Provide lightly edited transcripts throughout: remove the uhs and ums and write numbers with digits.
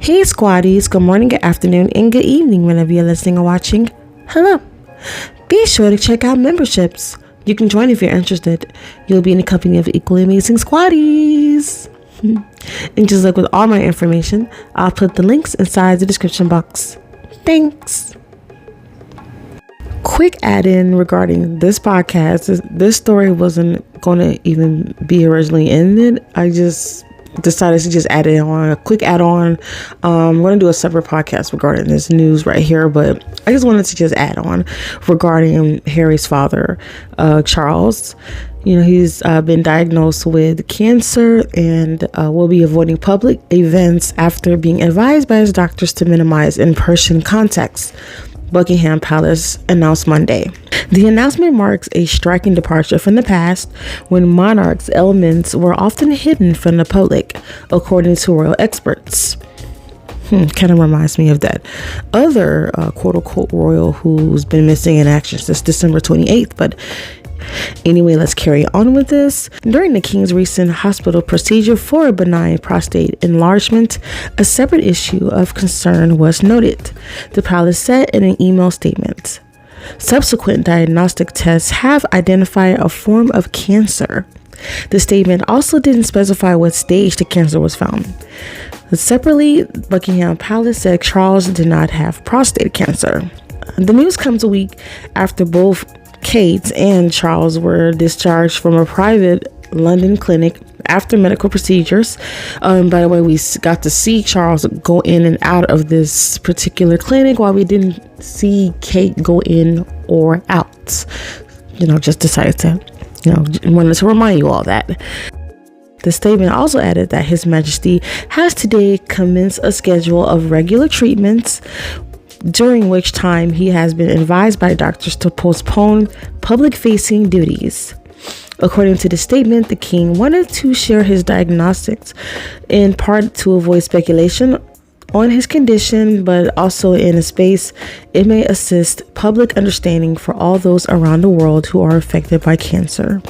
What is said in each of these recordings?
Hey squaddies, good morning, good afternoon, and good evening whenever you're listening or watching. Hello. Be sure to check out memberships. You can join if you're interested. You'll be in the company of equally amazing squaddies. And just like with all my information, I'll put the links inside the description box. Thanks. Quick add-in regarding this podcast. This story wasn't going to even be originally ended. I just decided to just add it on, a quick add-on. I'm going to do a separate podcast regarding this news right here, but I just wanted to just add on regarding Harry's father, Charles. You know, he's been diagnosed with cancer and will be avoiding public events after being advised by his doctors to minimize in-person contacts, Buckingham Palace announced Monday. The announcement marks a striking departure from the past when monarchs' ailments were often hidden from the public, according to royal experts. Kind of reminds me of that other quote-unquote royal who's been missing in action since December 28th. But anyway, let's carry on with this. During the King's recent hospital procedure for a benign prostate enlargement, a separate issue of concern was noted, the palace said in an email statement. Subsequent diagnostic tests have identified a form of cancer. The statement also didn't specify what stage the cancer was found. Separately, Buckingham Palace said Charles did not have prostate cancer. The news comes a week after both Kate and Charles were discharged from a private London clinic after medical procedures. By the way, we got to see Charles go in and out of this particular clinic while we didn't see Kate go in or out. Just decided to, wanted to remind you all that. The statement also added that His Majesty has today commenced a schedule of regular treatments, during which time he has been advised by doctors to postpone public-facing duties. According to the statement, the king wanted to share his diagnostics in part to avoid speculation on his condition, but also in a space it may assist public understanding for all those around the world who are affected by cancer.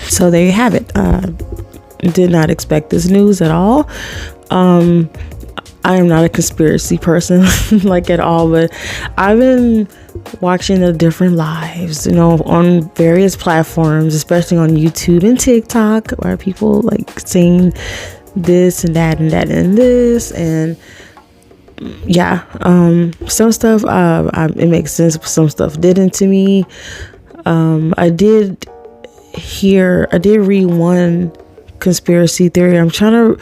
So there you have it. Did not expect this news at all. I am not a conspiracy person like at all, but I've been watching the different lives, on various platforms, especially on YouTube and TikTok, where people like saying this and that and that and this. And yeah, some stuff, it makes sense, but some stuff didn't to me. I did read one conspiracy theory. I'm trying to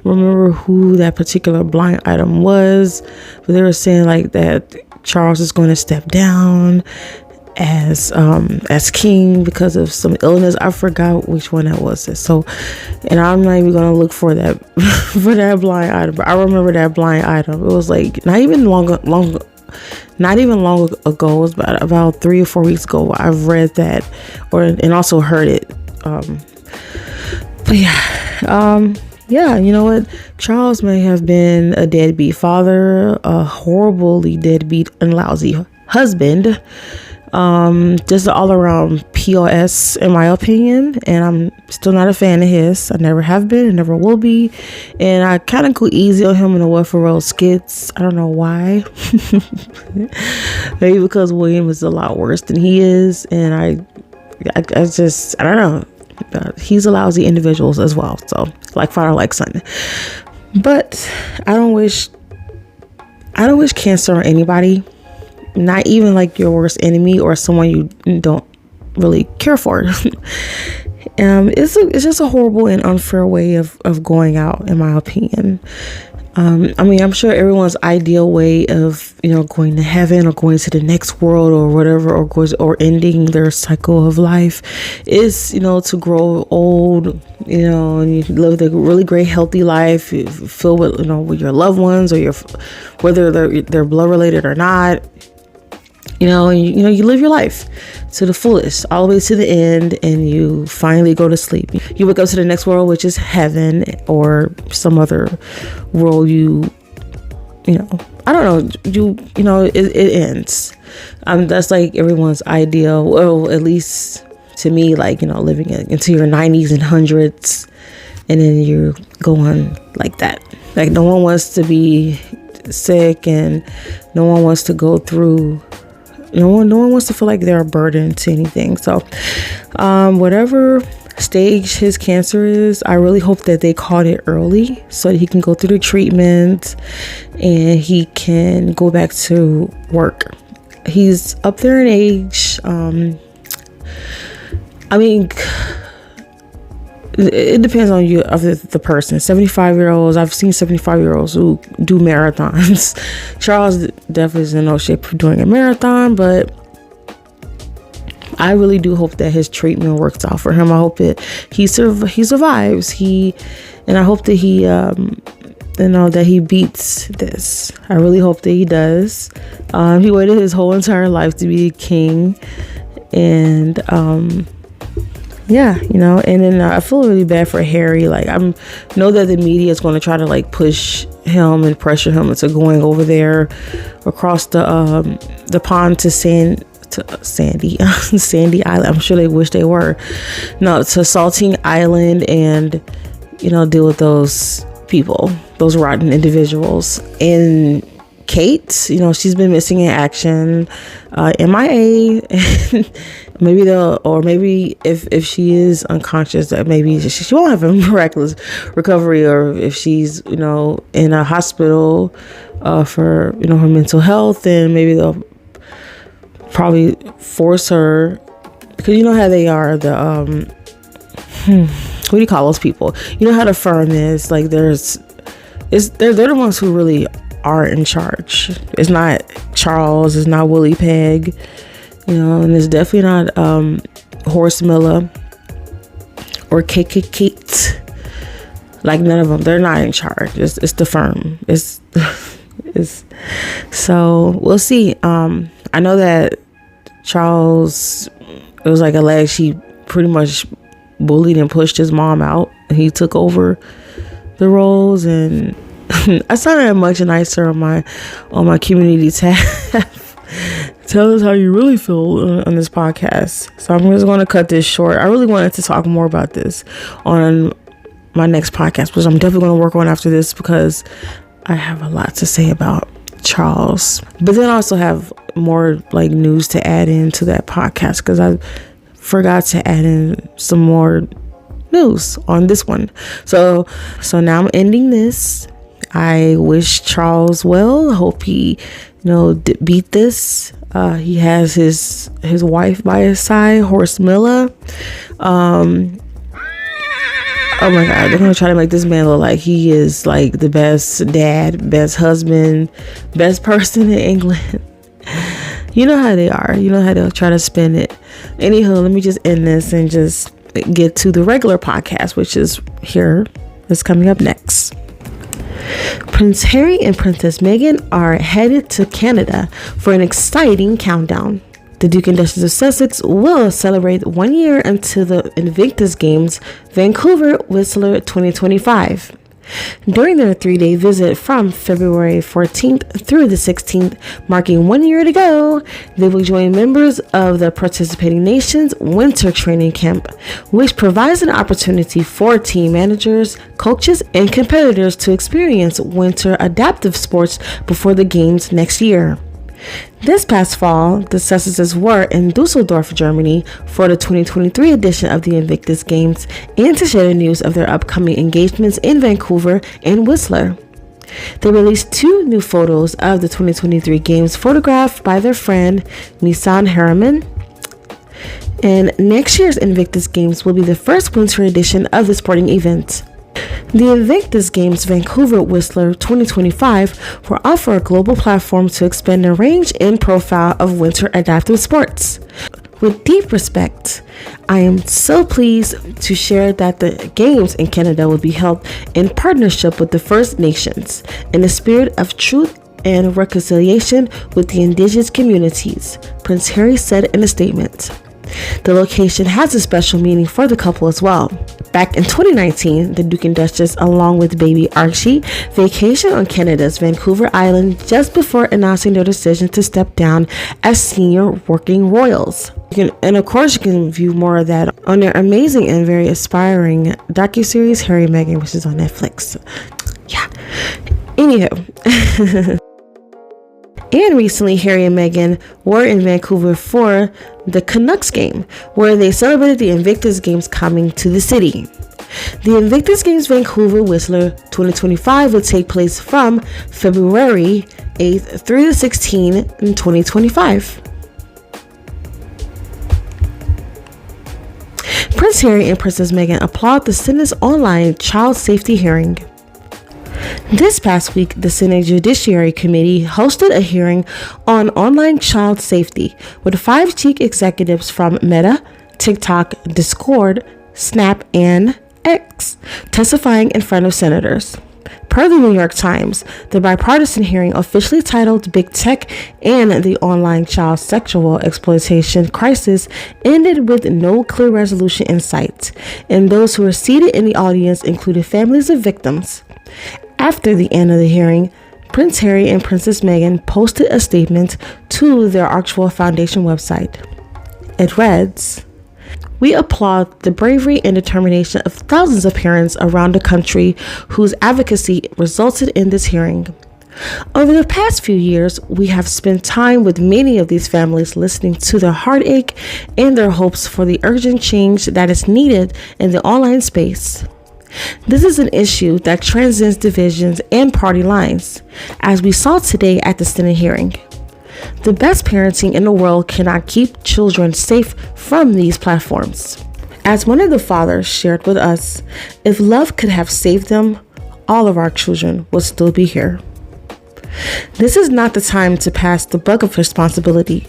remember who that particular blind item was, but they were saying like that Charles is going to step down as king because of some illness. I forgot which one that was. So, and I'm not even going to look for that for that blind item, but I remember that blind item. It was like not even long ago. It was about 3 or 4 weeks ago. I've read that and also heard it. But yeah. Yeah, you know what? Charles may have been a deadbeat father, a horribly deadbeat and lousy husband. Just an all-around POS, in my opinion. And I'm still not a fan of his. I never have been and never will be. And I kind of go easy on him in the What for Real skits. I don't know why. Maybe because William is a lot worse than he is. And I don't know. He's a lousy individual as well, so like father like son. But I don't wish cancer on anybody, not even like your worst enemy or someone you don't really care for. It's just a horrible and unfair way of going out, in my opinion. I'm sure everyone's ideal way of, going to heaven or going to the next world or whatever, or ending their cycle of life is, to grow old, and you live a really great, healthy life filled with, with your loved ones or whether they're blood related or not. You live your life to the fullest, all the way to the end, and you finally go to sleep. You wake up to the next world, which is heaven or some other world. I don't know. It ends. That's like everyone's ideal. Well, at least to me, like, living into your 90s and 100s, and then you go on like that. Like, no one wants to be sick, and no one wants to go through, no one wants to feel like they're a burden to anything. So whatever stage his cancer is, I really hope that they caught it early so that he can go through the treatment and he can go back to work. He's up there in age. I mean, it depends on you, of the person. 75-year-olds, I've seen 75-year-olds who do marathons. Charles definitely is in no shape for doing a marathon, but I really do hope that his treatment works out for him. I hope that he survives. And I hope that he that he beats this. I really hope that he does. He waited his whole entire life to be a king, and yeah, and then I feel really bad for Harry. Like, I know that the media is going to try to like push him and pressure him into going over there across the pond to Sandy Island. I'm sure they wish they were. No, to Salting Island, and deal with those people, those rotten individuals. And Kate, she's been missing in action, MIA. Maybe if she is unconscious, that maybe she won't have a miraculous recovery, or if she's in a hospital for her mental health, then maybe they'll probably force her, because how they are, the what do you call those people? How the firm is, like, they're the ones who really are in charge. It's not Charles, it's not Willie Peg, and it's definitely not Horace Miller or Kate. Like, none of them. They're not in charge. It's the firm. It's so we'll see. I know that Charles, it was like alleged he pretty much bullied and pushed his mom out. He took over the roles, and I sounded much nicer on my community tab. Tell us how you really feel on this podcast. So I'm just going to cut this short. I really wanted to talk more about this on my next podcast, which I'm definitely going to work on after this, because I have a lot to say about Charles. But then I also have more like news to add into that podcast, because I forgot to add in some more news on this one. So now I'm ending this. I wish Charles well. I hope he beat this. He has his wife by his side, Horace Miller. Oh my God, they're gonna try to make this man look like he is like the best dad, best husband, best person in England. You know how they are. You know how they'll try to spin it. Anywho, let me just end this and just get to the regular podcast, which is coming up next. Prince Harry and Princess Meghan are headed to Canada for an exciting countdown. The Duke and Duchess of Sussex will celebrate 1 year until the Invictus Games, Vancouver Whistler 2025. During their 3-day visit from February 14th through the 16th, marking 1 year to go, they will join members of the participating nation's winter training camp, which provides an opportunity for team managers, coaches, and competitors to experience winter adaptive sports before the games next year. This past fall, the Sussexes were in Dusseldorf, Germany for the 2023 edition of the Invictus Games, and to share the news of their upcoming engagements in Vancouver and Whistler. They released 2 new photos of the 2023 Games photographed by their friend Nissan Harriman. And next year's Invictus Games will be the first winter edition of the sporting event. The Invictus Games Vancouver Whistler 2025 will offer a global platform to expand the range and profile of winter adaptive sports. With deep respect, I am so pleased to share that the Games in Canada will be held in partnership with the First Nations in the spirit of truth and reconciliation with the Indigenous communities, Prince Harry said in a statement. The location has a special meaning for the couple as well. Back in 2019, the Duke and Duchess, along with baby Archie, vacationed on Canada's Vancouver Island just before announcing their decision to step down as senior working royals. And of course, you can view more of that on their amazing and very aspiring docuseries Harry and Meghan, which is on Netflix. Yeah. Anywho. And recently, Harry and Meghan were in Vancouver for the Canucks game, where they celebrated the Invictus Games coming to the city. The Invictus Games Vancouver Whistler 2025 will take place from February 8th through the 16th in 2025. Prince Harry and Princess Meghan applaud the Senate's online child safety hearing. This past week, the Senate Judiciary Committee hosted a hearing on online child safety with 5 chief executives from Meta, TikTok, Discord, Snap, and X testifying in front of senators. Per the New York Times, the bipartisan hearing, officially titled Big Tech and the Online Child Sexual Exploitation Crisis, ended with no clear resolution in sight, and those who were seated in the audience included families of victims. After the end of the hearing, Prince Harry and Princess Meghan posted a statement to their actual foundation website. It reads, "We applaud the bravery and determination of thousands of parents around the country whose advocacy resulted in this hearing. Over the past few years, we have spent time with many of these families, listening to their heartache and their hopes for the urgent change that is needed in the online space. This is an issue that transcends divisions and party lines, as we saw today at the Senate hearing. The best parenting in the world cannot keep children safe from these platforms. As one of the fathers shared with us, if love could have saved them, all of our children would still be here. This is not the time to pass the buck of responsibility.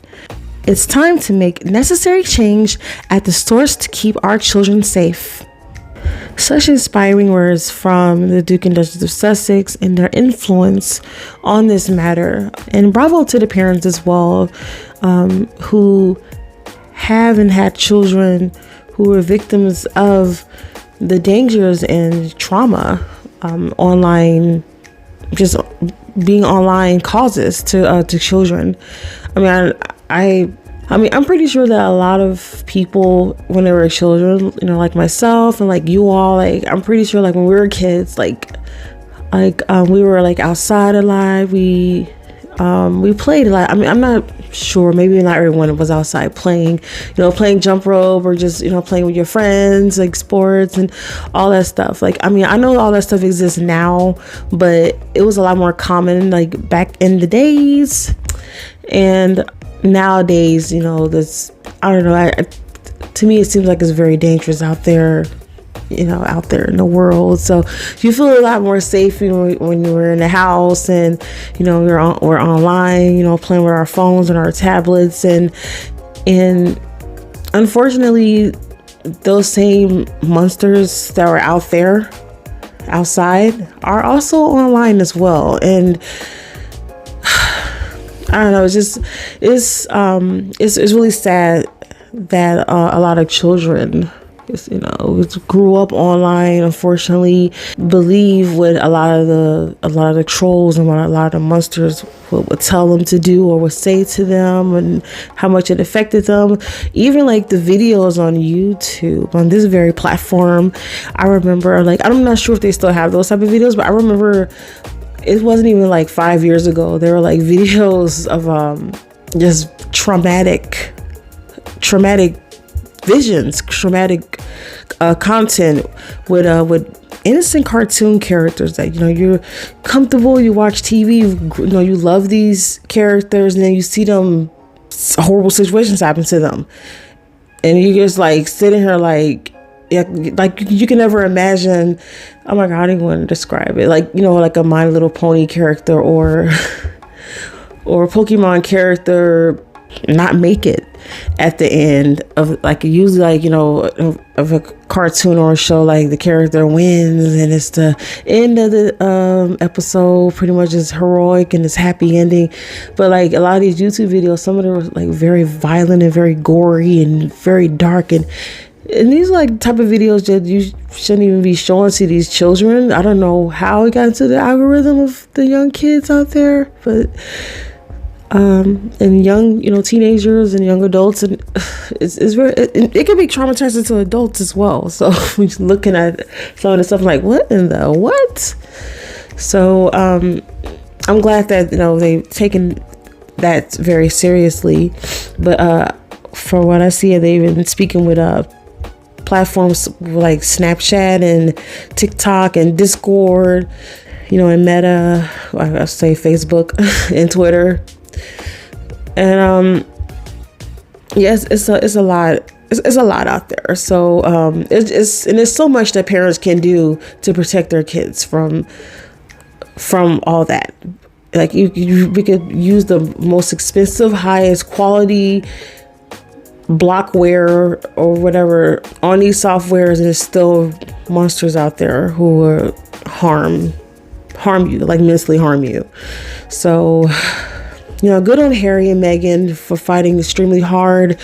It's time to make necessary change at the source to keep our children safe." Such inspiring words from the Duke and Duchess of Sussex and their influence on this matter. And bravo to the parents as well, who have and had children who were victims of the dangers and trauma online, just being online causes to children. I mean, I'm pretty sure that a lot of people, when they were children, like myself and like you all, like, I'm pretty sure like when we were kids, like we were like outside a lot. We played a lot. I mean, I'm not sure, maybe not everyone was outside playing, playing jump rope or just, playing with your friends, like sports and all that stuff. Like, I mean, I know all that stuff exists now, but it was a lot more common like back in the days. And nowadays, this, I don't know, to me it seems like it's very dangerous out there, out there in the world. So you feel a lot more safe when you were in the house and we're online, playing with our phones and our tablets, and unfortunately those same monsters that were out there outside are also online as well. And I don't know, it's really sad that a lot of children grew up online, unfortunately, believe what a lot of the trolls and what a lot of the monsters would tell them to do or would say to them, and how much it affected them. Even like the videos on YouTube, on this very platform, I remember, like, I'm not sure if they still have those type of videos, but I remember it wasn't even like 5 years ago. There were like videos of just traumatic visions, traumatic content with innocent cartoon characters that you're comfortable, you watch TV, you love these characters, and then you see them, horrible situations happen to them, and you just like sitting here like, yeah, like you can never imagine. Oh my God, I don't even want to describe it. Like, like a My Little Pony character or a Pokemon character not make it at the end of, like, usually, like, of a cartoon or a show, like the character wins and it's the end of the episode pretty much is heroic and it's happy ending. But like a lot of these YouTube videos, some of them are like very violent and very gory and very dark, and these like type of videos that you shouldn't even be showing to these children. I don't know how it got into the algorithm of the young kids out there, but and young, teenagers and young adults, and it's very, it can be traumatizing to adults as well. So we're just looking at some of the stuff like, what in the what? So I'm glad that they've taken that very seriously. But for what I see, they've been speaking with platforms like Snapchat and TikTok and Discord, and Meta, I say Facebook and Twitter. And yes, it's a lot. It's a lot out there. So there's so much that parents can do to protect their kids from all that. Like we could use the most expensive, highest quality blockware or whatever on these softwares, and there's still monsters out there who will harm you, like mentally harm you. So good on Harry and Meghan for fighting extremely hard,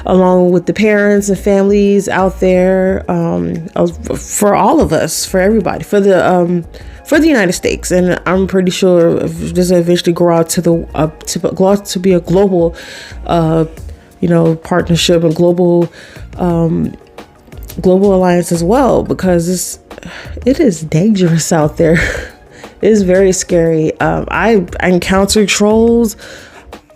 along with the parents and families out there, for all of us, for everybody, for the United States. And I'm pretty sure if this will eventually grow out to be a global partnership and global alliance as well, because it is dangerous out there. It's very scary. I encounter trolls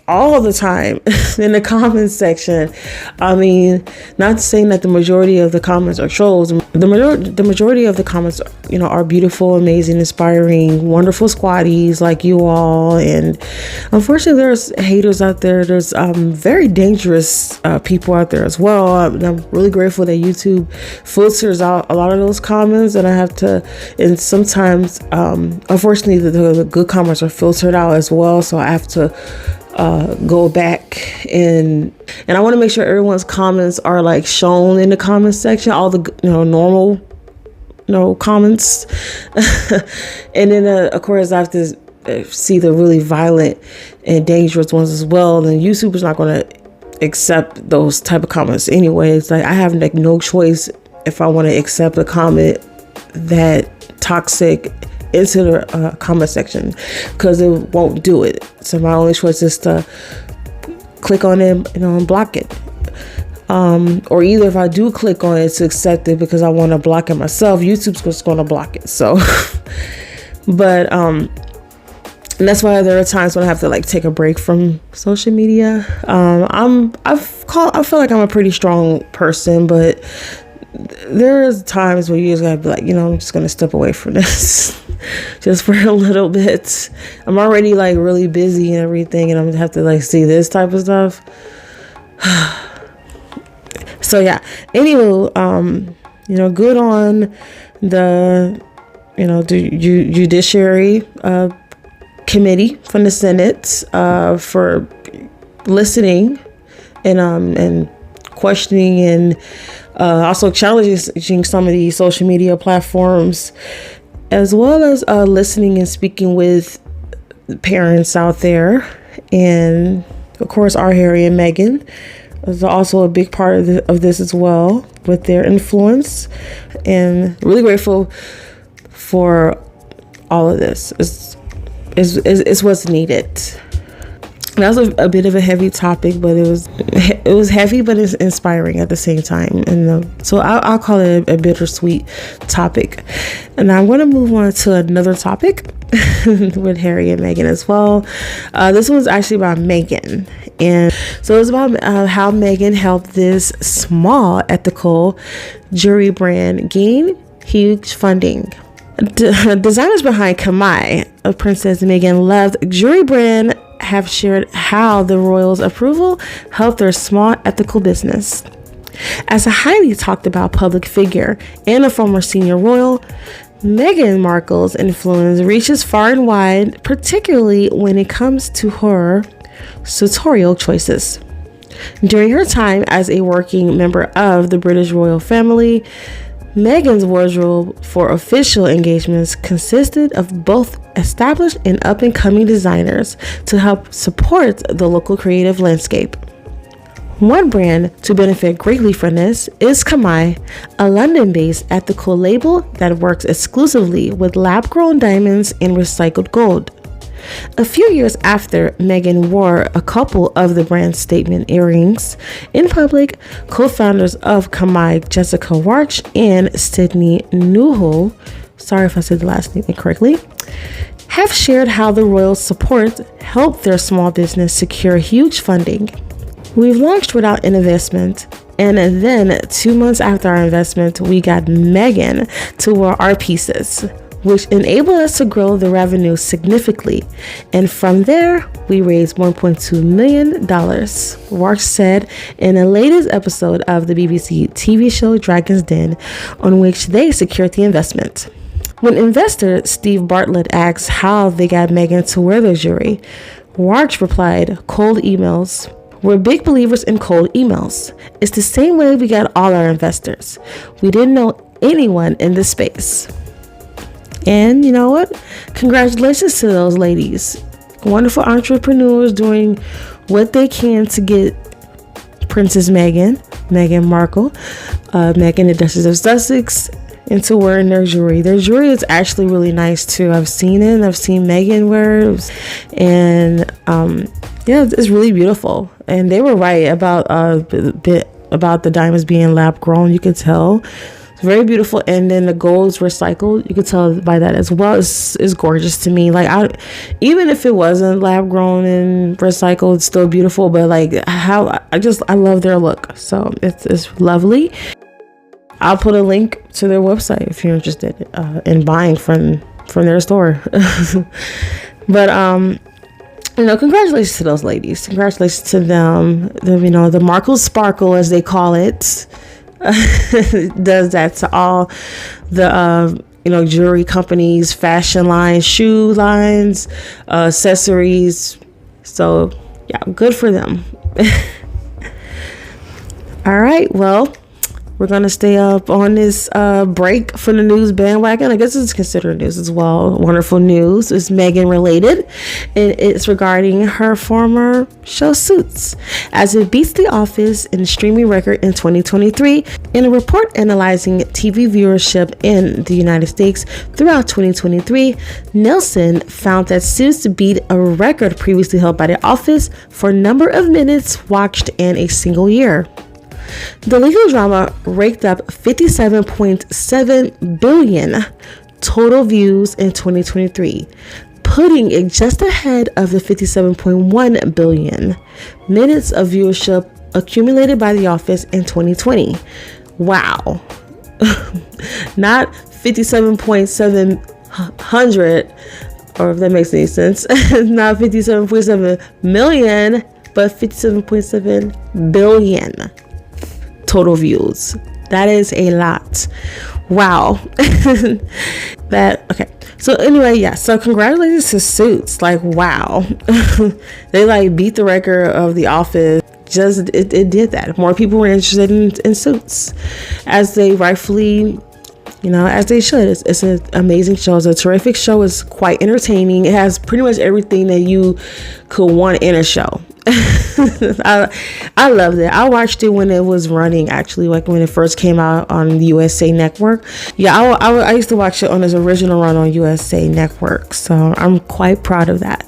all the time in the comments section. I mean, not saying that the majority of the comments are trolls. The majority of the comments, are beautiful, amazing, inspiring, wonderful squaddies like you all. And unfortunately, there's haters out there. There's very dangerous people out there as well. I'm really grateful that YouTube filters out a lot of those comments, and and sometimes, unfortunately, the good comments are filtered out as well. So I have to go back and I want to make sure everyone's comments are like shown in the comments section, all the normal comments. And then of course I have to see the really violent and dangerous ones as well. And YouTube is not going to accept those type of comments anyway. It's like I have like no choice if I want to accept a comment that toxic into the comment section, because it won't do it. So my only choice is to click on it, and block it. Or either if I do click on it to accept it because I want to block it myself, YouTube's just going to block it. So, but and that's why there are times when I have to like take a break from social media. I feel like I'm a pretty strong person, but there is times where you just gotta be like, I'm just gonna step away from this just for a little bit. I'm already like really busy and everything, and I'm gonna have to like see this type of stuff. So yeah. Anyway, good on the judiciary committee from the Senate for listening and questioning and also challenging some of these social media platforms, as well as listening and speaking with parents out there. And of course, our Harry and Meghan is also a big part of this as well, with their influence. And really grateful for all of this. It's what's needed. That was a bit of a heavy topic, but it was heavy, but it's inspiring at the same time. And so I'll call it a bittersweet topic. And I'm going to move on to another topic with Harry and Meghan as well. This one's actually about Meghan. And so it's about how Meghan helped this small ethical jewelry brand gain huge funding. Designers behind Gimme, a Princess Meghan loved jewelry brand, have shared how the royals' approval helped their small ethical business. As a highly talked about public figure and a former senior royal, Meghan Markle's influence reaches far and wide, particularly when it comes to her sartorial choices. During her time as a working member of the British royal family, Meghan's wardrobe for official engagements consisted of both established and up-and-coming designers to help support the local creative landscape. One brand to benefit greatly from this is Gimme, a London-based ethical label that works exclusively with lab-grown diamonds and recycled gold. A few years after Meghan wore a couple of the brand's statement earrings in public, co-founders of Gimme, Jessica Warch and Sydney Newhall, sorry if I said the last name incorrectly, have shared how the royal support helped their small business secure huge funding. We've launched without an investment, and then 2 months after our investment, we got Meghan to wear our pieces, which enabled us to grow the revenue significantly. And from there, we raised $1.2 million, Wark said in the latest episode of the BBC TV show Dragon's Den, on which they secured the investment. When investor Steve Bartlett asked how they got Meghan to wear their jewelry, Wark replied, "Cold emails. We're big believers in cold emails. It's the same way we got all our investors. We didn't know anyone in this space." And you know what? Congratulations to those ladies. Wonderful entrepreneurs doing what they can to get Princess Meghan Markle, Meghan the Duchess of Sussex, into wearing their jewelry. Their jewelry is actually really nice too. I've seen it. I've seen Meghan wear it, and yeah, it's really beautiful. And they were right about about the diamonds being lab grown. You could tell. It's very beautiful, and then the gold's recycled. You could tell by that as well. It's gorgeous to me. Like, even if it wasn't lab grown and recycled, it's still beautiful. But like, how I love their look. So it's lovely. I'll put a link to their website if you're interested in buying from their store. But congratulations to those ladies. Congratulations to them. The Markle Sparkle, as they call it, does that to all the jewelry companies, fashion lines, shoe lines, accessories. So yeah, good for them. All right, well, we're going to stay up on this break from the news bandwagon. I guess it's considered news as well. Wonderful news. It's Meghan related. And it's regarding her former show Suits, as it beats The Office in streaming record in 2023. In a report analyzing TV viewership in the United States throughout 2023, Nielsen found that Suits beat a record previously held by The Office for number of minutes watched in a single year. The legal drama raked up 57.7 billion total views in 2023, putting it just ahead of the 57.1 billion minutes of viewership accumulated by The Office in 2020. Wow. Not 57.700, or if that makes any sense, not 57.7 million, but 57.7 billion total views. That is a lot. Wow. Okay. So anyway, yeah. So congratulations to Suits. Like, wow. They like beat the record of The Office. Just it did that. More people were interested in Suits, as they rightfully, as they should. It's an amazing show. It's a terrific show. It's quite entertaining. It has pretty much everything that you could want in a show. I loved it. I watched it when it was running, actually, like when it first came out on the USA Network. Yeah, I used to watch it on its original run on USA Network, so I'm quite proud of that.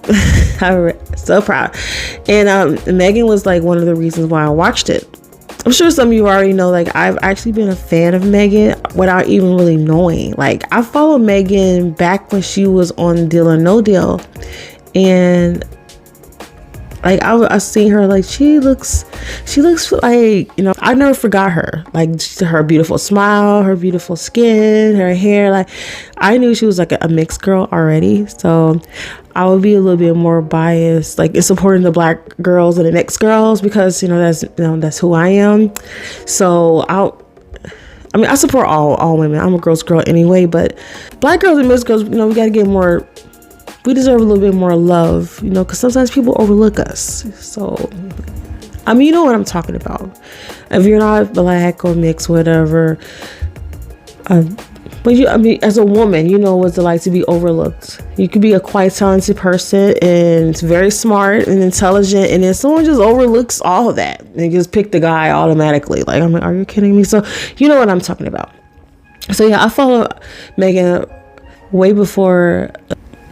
I'm so proud. And Meghan was like one of the reasons why I watched it. I'm sure some of you already know, like, I've actually been a fan of Meghan without even really knowing. Like, I followed Meghan back when she was on Deal or No Deal, and like I seen her, like she looks like, I never forgot her, like her beautiful smile, her beautiful skin, her hair. Like, I knew she was like a mixed girl already, so I would be a little bit more biased, like in supporting the black girls and the mixed girls, because that's who I am. So I support all women. I'm a girl's girl anyway, but black girls and mixed girls, we gotta get more. We deserve a little bit more love, because sometimes people overlook us. So, you know what I'm talking about. If you're not black or mixed, whatever, but as a woman, you know what it's like to be overlooked. You could be a quite talented person and it's very smart and intelligent, and then someone just overlooks all of that and just pick the guy automatically. Like, I'm like, are you kidding me? So, you know what I'm talking about. So yeah, I follow Meghan way before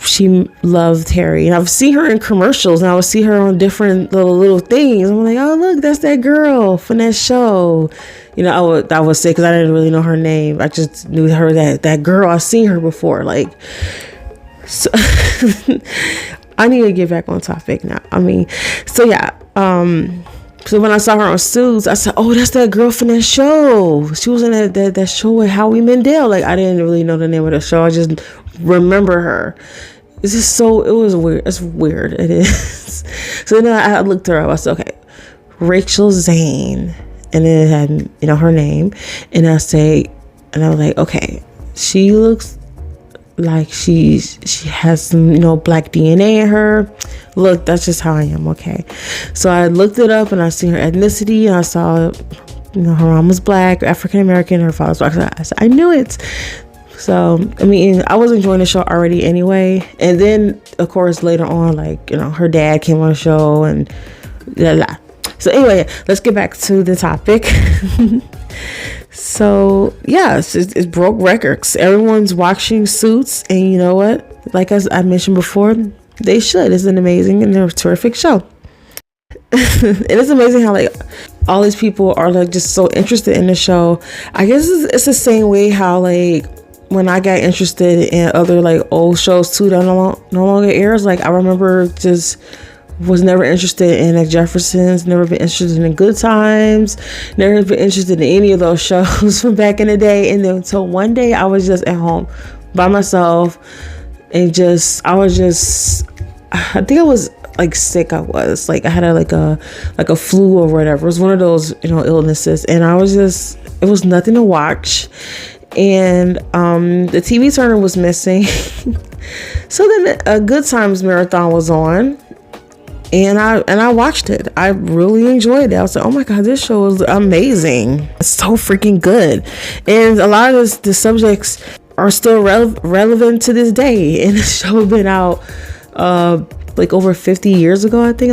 she loved Harry, and I've seen her in commercials, and I would see her on different little things. I'm like, oh look, that's that girl from that show. You know, I would say, because I didn't really know her name. I just knew her, that girl. I've seen her before. Like, so I need to get back on topic now. I mean, so yeah. So when I saw her on Suits, I said, oh, that's that girl from that show. She was in that show with Howie Mandel. Like, I didn't really know the name of the show. I just remember her. It's just it was weird. It's weird. It is. So then I looked her up. I said, okay, Rachel Zane. And then it had, you know, her name. And I was like, okay, she looks like she has some, you know, black DNA in her. Look, that's just how I am. Okay. So I looked it up and I seen her ethnicity, and I saw, you know, her mom was black, African American, her father's black. I said, I knew it. So, I mean, I was enjoying the show already anyway. And then, of course, later on, like, you know, her dad came on the show and blah, blah. So anyway, let's get back to the topic. So yeah, it's broke records. Everyone's watching Suits, and you know what? Like as I mentioned before, they should. It's an amazing and a terrific show. It is amazing how like all these people are like just so interested in the show. I guess it's the same way how like when I got interested in other like old shows too that no longer airs. Like I remember just was never interested in the Jeffersons, never been interested in Good Times, never been interested in any of those shows from back in the day. And then until one day I was just at home by myself and I think I was like sick. I had a flu or whatever. It was one of those, you know, illnesses. And it was nothing to watch. And the TV turner was missing. So then a Good Times marathon was on. And I watched it. I really enjoyed it. I was like, oh my God, this show is amazing. It's so freaking good. And a lot of the subjects are still relevant to this day. And the show has been out like over 50 years ago, I think.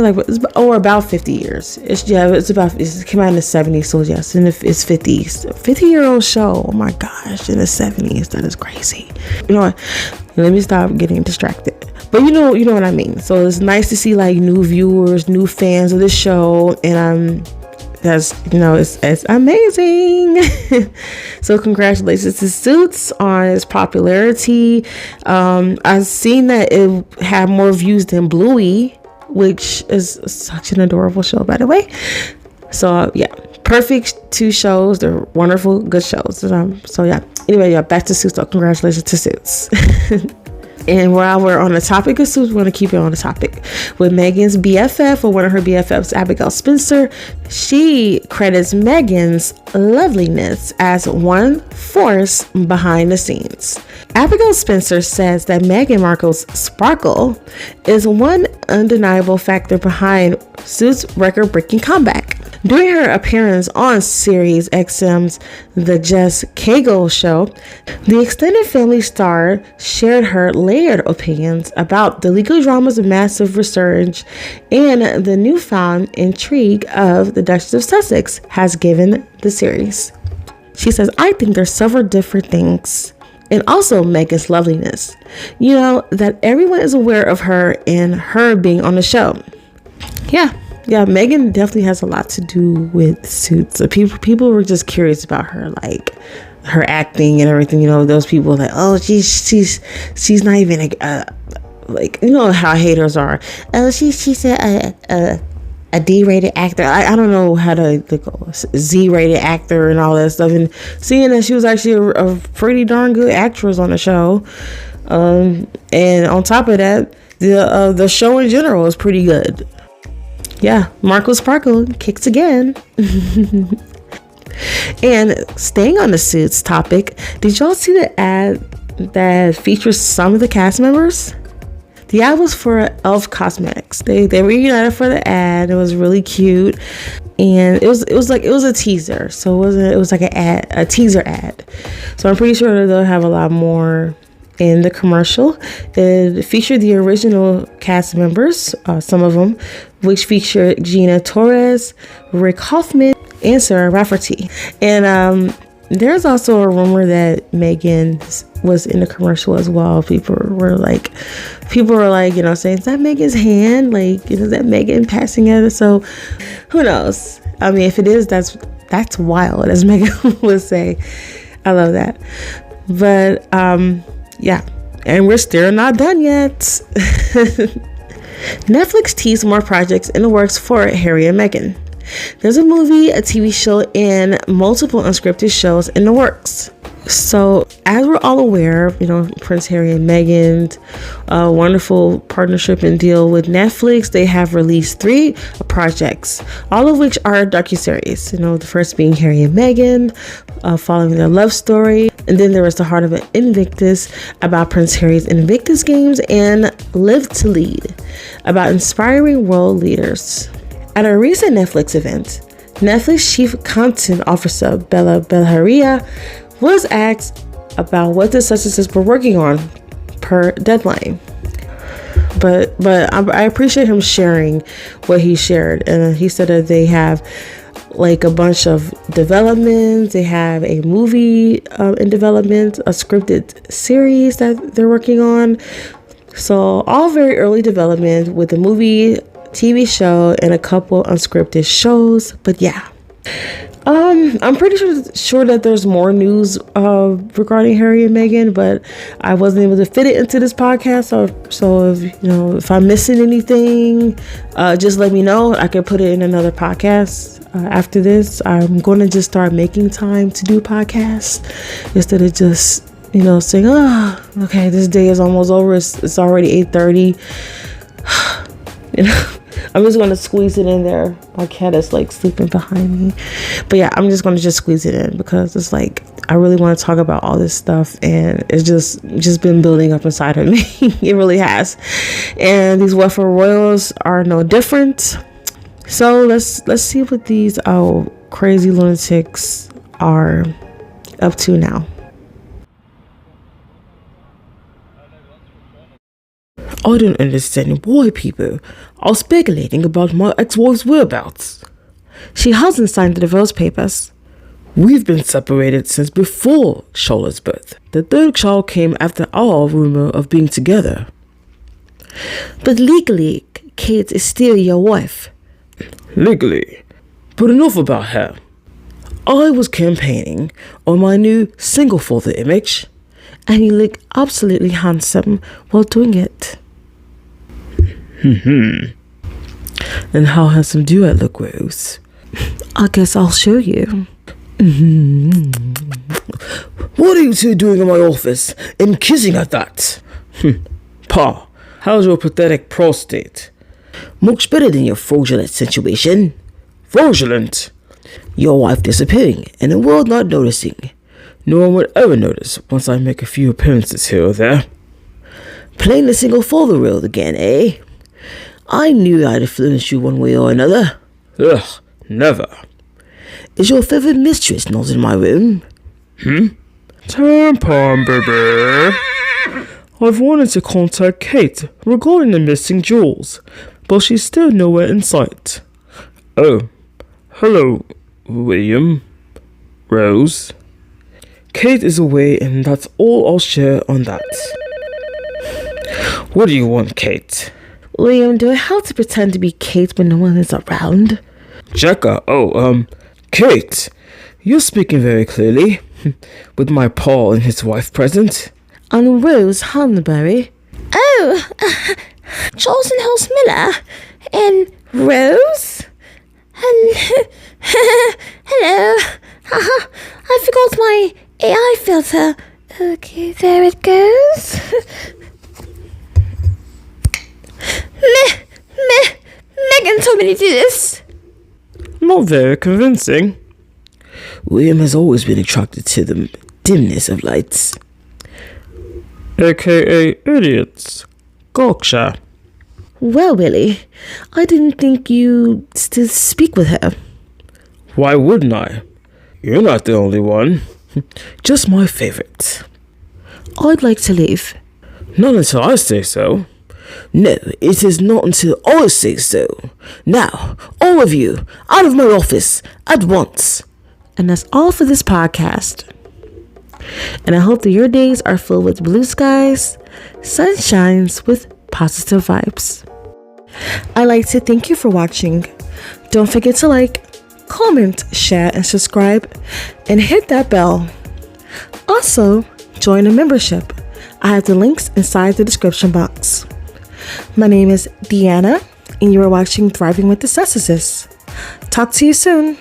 Or about 50 years. It came out in the 70s. So yes, and it's 50s. 50-year-old show. Oh my gosh, in the 70s. That is crazy. You know what? Let me stop getting distracted. But you know what I mean. So it's nice to see like new viewers, new fans of the show, and that's, you know, it's amazing. So congratulations to Suits on its popularity. I've seen that it had more views than Bluey, which is such an adorable show, by the way. So yeah, perfect two shows. They're wonderful, good shows. So yeah. Anyway, yeah, back to Suits. So congratulations to Suits. And while we're on the topic of Suits, we're going to keep it on the topic. With Meghan's BFF, or one of her BFFs, Abigail Spencer, she credits Meghan's loveliness as one force behind the scenes. Abigail Spencer says that Meghan Markle's sparkle is one undeniable factor behind Suits' record-breaking comeback. During her appearance on Sirius XM's The Jess Cagle Show, the extended family star shared her layered opinions about the legal drama's massive resurgence and the newfound intrigue of the Duchess of Sussex has given the series. She says, I think there's several different things. And also Meghan's loveliness. You know, that everyone is aware of her and her being on the show. Yeah, Meghan definitely has a lot to do with Suits. So people were just curious about her, like her acting and everything. You know, those people like, oh, she's not even like, you know how haters are. Oh, she's a D-rated actor. I don't know how to go Z-rated actor and all that stuff. And seeing that she was actually a pretty darn good actress on the show, and on top of that, the show in general is pretty good. Yeah, Markle Sparkle kicks again. And staying on the Suits topic, did y'all see the ad that features some of the cast members? The ad was for Elf Cosmetics. They reunited for the ad. It was really cute, and it was a teaser. So it was like a teaser ad. So I'm pretty sure they'll have a lot more in the commercial. It featured the original cast members, some of them, which featured Gina Torres, Rick Hoffman, and Sarah Rafferty. And There's also a rumor that Meghan was in the commercial as well. People were like, you know, saying, is that Meghan's hand? Like, you know, is that Meghan passing it? So who knows? I mean, if it is, that's wild, as Meghan would say. I love that. But yeah, and we're still not done yet. Netflix teased more projects in the works for Harry and Meghan. There's a movie, a TV show, and multiple unscripted shows in the works. So, as we're all aware, you know, Prince Harry and Meghan's wonderful partnership and deal with Netflix, they have released 3 projects, all of which are docuseries. You know, the first being Harry and Meghan, following their love story. And then there was The Heart of an Invictus, about Prince Harry's Invictus Games, and Live to Lead, about inspiring world leaders. At a recent Netflix event, Netflix Chief Content Officer Bella Bellaria was asked about what the Sussexes were working on per deadline. But I appreciate him sharing what he shared. And he said that they have like a bunch of developments. They have a movie in development, a scripted series that they're working on. So all very early development with the movie, TV show, and a couple unscripted shows. But yeah, I'm pretty sure that there's more news regarding Harry and Meghan, but I wasn't able to fit it into this podcast. So if, you know, if I'm missing anything, just let me know. I can put it in another podcast. After this, I'm going to just start making time to do podcasts instead of just, you know, saying, oh, okay, this day is almost over. It's already 8:30. You know, I'm just going to squeeze it in there. My cat is like sleeping behind me. But yeah, I'm just going to just squeeze it in because it's like, I really want to talk about all this stuff, and it's just been building up inside of me. It really has. And these Welfare Royals are no different. So let's see what these crazy lunatics are up to now. I don't understand why people are speculating about my ex-wife's whereabouts. She hasn't signed the divorce papers. We've been separated since before Charlotte's birth. The 3rd child came after our rumor of being together. But legally, Kate is still your wife. Legally? But enough about her. I was campaigning on my new single father image, and you look absolutely handsome while doing it. And how handsome do I look, Rose? I guess I'll show you. What are you 2 doing in my office and kissing at that? Pa, how's your pathetic prostate? Much better than your fraudulent situation. Fraudulent? Your wife disappearing and the world not noticing. No one would ever notice once I make a few appearances here or there. Playing the single father role again, eh? I knew I'd influence you one way or another. Ugh, never. Is your favorite mistress not in my room? Tampon, baby. I've wanted to contact Kate regarding the missing jewels, but she's still nowhere in sight. Oh, hello, William. Rose. Kate is away, and that's all I'll share on that. What do you want, Kate? William, do I have to pretend to be Kate when no one is around? Jacka, Kate, you're speaking very clearly, with my pa and his wife present. And Rose Hanbury. Oh, Charles and House Miller and Rose? Hello. I forgot my AI filter. Okay, there it goes. Meghan told me to do this. Not very convincing. William has always been attracted to the dimness of lights. AKA idiots. Gotcha. Well, Willie, I didn't think you still speak with her. Why wouldn't I? You're not the only one. Just my favorite. I'd like to leave. Not until I say so. No, it is not until I say so. Now, all of you, out of my office, at once. And that's all for this podcast. And I hope that your days are filled with blue skies, sunshines with positive vibes. I'd like to thank you for watching. Don't forget to like, comment, share, and subscribe, and hit that bell. Also, join a membership. I have the links inside the description box. My name is Deanna, and you are watching Thriving with the Sussexes. Talk to you soon.